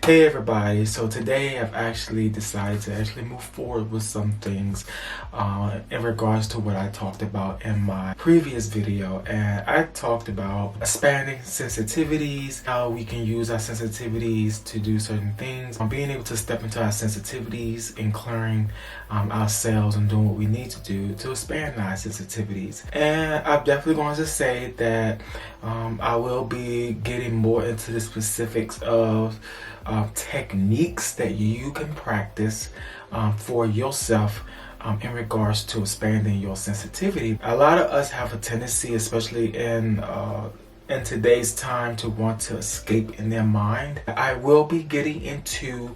Hey everybody, so today I've actually decided to move forward with some things in regards to what I talked about in my previous video. And I talked about expanding sensitivities, how we can use our sensitivities to do certain things, being able to step into our sensitivities and clearing ourselves and doing what we need to do to expand our sensitivities. And I'm definitely going to say that I will be getting more into the specifics of techniques that you can practice for yourself in regards to expanding your sensitivity. A lot of us have a tendency, especially in today's time, to want to escape in their mind. I will be getting into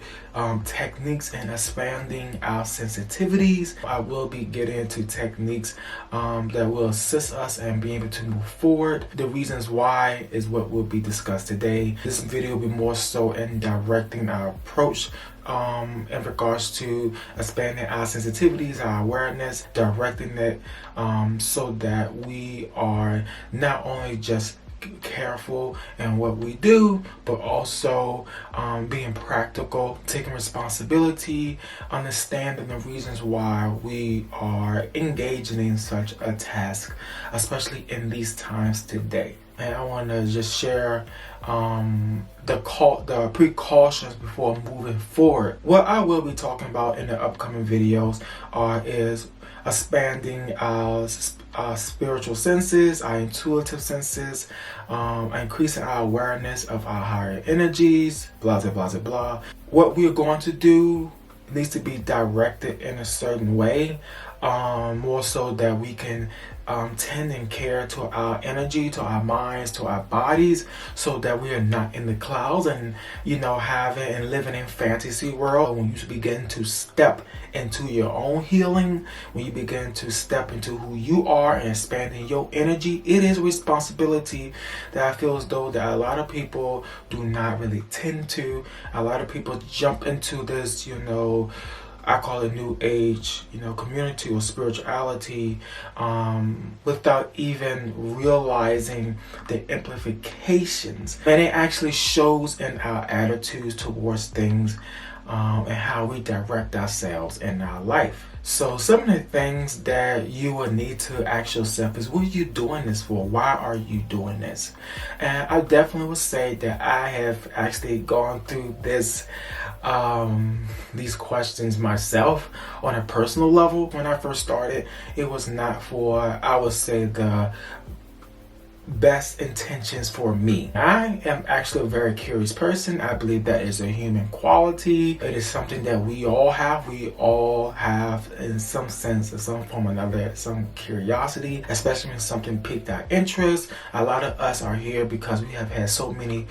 techniques and expanding our sensitivities. I will be getting into techniques that will assist us in being able to move forward. The reasons why is what will be discussed today. This video will be more so in directing our approach in regards to expanding our sensitivities, our awareness, directing it so that we are not only just careful in what we do, but also being practical, taking responsibility, understanding the reasons why we are engaging in such a task, especially in these times today. And I want to just share the precautions before moving forward. What I will be talking about in the upcoming videos is expanding our spiritual senses, our intuitive senses, increasing our awareness of our higher energies, blah, blah, blah, blah. What we are going to do needs to be directed in a certain way, more so that we can tend and care to our energy, to our minds, to our bodies, so that we are not in the clouds and having and living in fantasy world. When you begin to step into your own healing, when you begin to step into who you are and expanding your energy, it is a responsibility that I feel as though that a lot of people do not really tend to. A lot of people jump into this, I call it new age, community or spirituality, without even realizing the implications. And it actually shows in our attitudes towards things and how we direct ourselves in our life. So some of the things that you will need to ask yourself is, what are you doing this for? Why are you doing this? And I definitely would say that I have actually gone through these questions myself on a personal level. When I first started, it was not for, I would say, the best intentions for me. I am actually a very curious person. I believe that is a human quality. It is something that we all have. We all have, in some sense, in some form or another, some curiosity, especially when something piqued our interest. A lot of us are here because we have had so many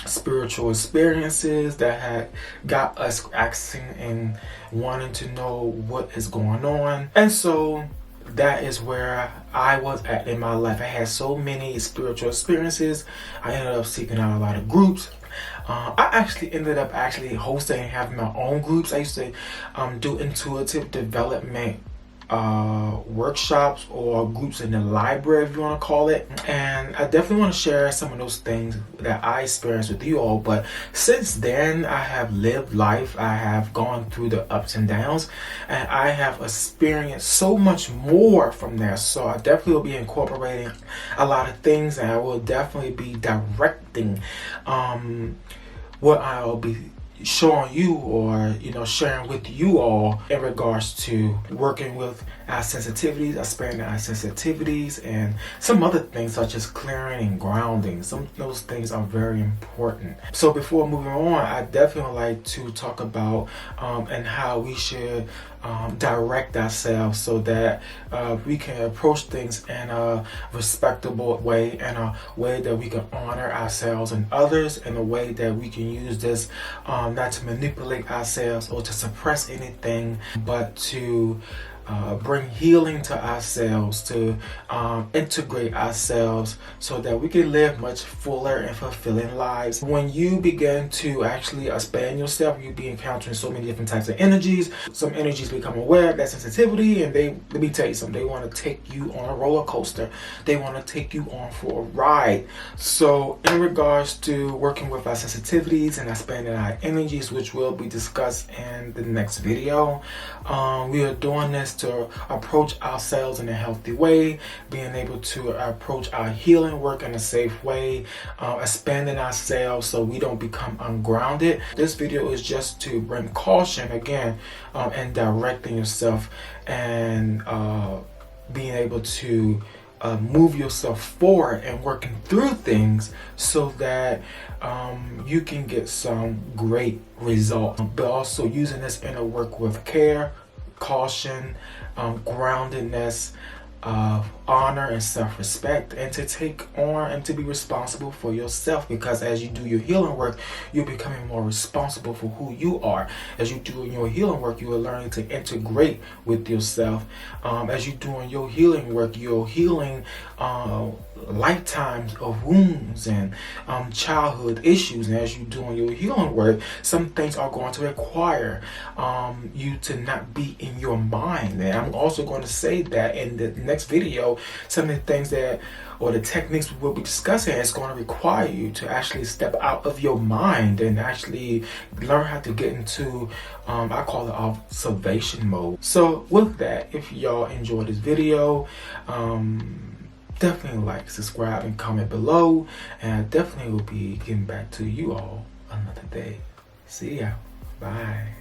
spiritual experiences that had got us asking and wanting to know what is going on. And so that is where I was at in my life. I had so many spiritual experiences. I ended up seeking out a lot of groups. I actually ended up hosting and having my own groups. I used to do intuitive development workshops or groups in the library, if you want to call it. And I definitely want to share some of those things that I experienced with you all. But since then, I have lived life. I have gone through the ups and downs, and I have experienced so much more from there. So I definitely will be incorporating a lot of things, and I will definitely be directing what I'll be showing you or sharing with you all in regards to working with our sensitivities, expanding our sensitivities, and some other things such as clearing and grounding. Some of those things are very important. So before moving on, I definitely would like to talk about and how we should direct ourselves so that we can approach things in a respectable way, in a way that we can honor ourselves and others, in a way that we can use this not to manipulate ourselves or to suppress anything, but to bring healing to ourselves, to integrate ourselves so that we can live much fuller and fulfilling lives. When you begin to actually expand yourself, you'll be encountering so many different types of energies. Some energies become aware of that sensitivity, and let me tell you something, they want to take you on a roller coaster. They want to take you on for a ride. So in regards to working with our sensitivities and expanding our energies, which will be discussed in the next video, we are doing this to approach ourselves in a healthy way, being able to approach our healing work in a safe way, expanding ourselves so we don't become ungrounded. This video is just to bring caution again, and directing yourself and being able to move yourself forward and working through things so that you can get some great results. But also using this inner work with care, caution, groundedness, honor and self-respect, and to take on and to be responsible for yourself, because as you do your healing work, you're becoming more responsible for who you are. As you do your healing work, you are learning to integrate with yourself. As you're doing your healing work, you're healing lifetimes of wounds and childhood issues. And as you're doing your healing work, some things are going to require you to not be in your mind. And I'm also going to say that in the next video, some of the things that, or the techniques we'll be discussing, is going to require you to actually step out of your mind and actually learn how to get into, I call it observation mode. So with that, if y'all enjoyed this video, definitely like, subscribe, and comment below. And I definitely will be getting back to you all another day. See ya. Bye.